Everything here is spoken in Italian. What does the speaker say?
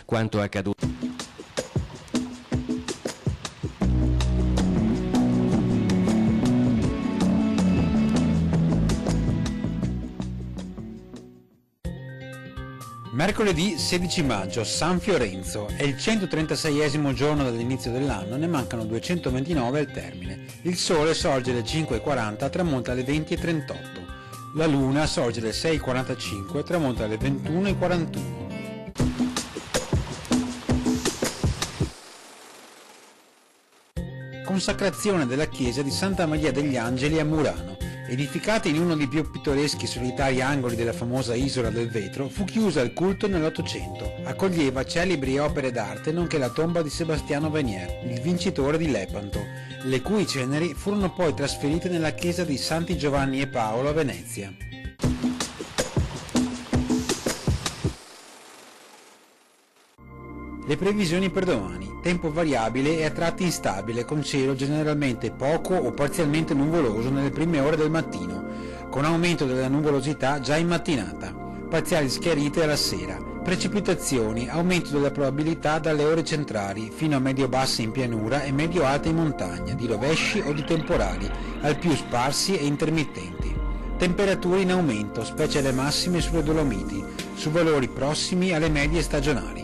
Quanto accaduto. Mercoledì 16 maggio, San Fiorenzo, è il 136esimo giorno dall'inizio dell'anno, ne mancano 229 al termine. Il sole sorge alle 5:40, tramonta alle 20:38. La luna sorge alle 6:45, tramonta alle 21:41. Consacrazione della chiesa di Santa Maria degli Angeli a Murano. Edificata in uno dei più pittoreschi e solitari angoli della famosa Isola del Vetro, fu chiusa al culto nell'Ottocento. Accoglieva celebri opere d'arte nonché la tomba di Sebastiano Venier, il vincitore di Lepanto, le cui ceneri furono poi trasferite nella chiesa di Santi Giovanni e Paolo a Venezia. Le previsioni per domani: tempo variabile e a tratti instabile, con cielo generalmente poco o parzialmente nuvoloso nelle prime ore del mattino, con aumento della nuvolosità già in mattinata, parziali schiarite alla sera, precipitazioni, aumento della probabilità dalle ore centrali fino a medio-basse in pianura e medio-alte in montagna, di rovesci o di temporali, al più sparsi e intermittenti. Temperature in aumento, specie le massime sulle Dolomiti, su valori prossimi alle medie stagionali.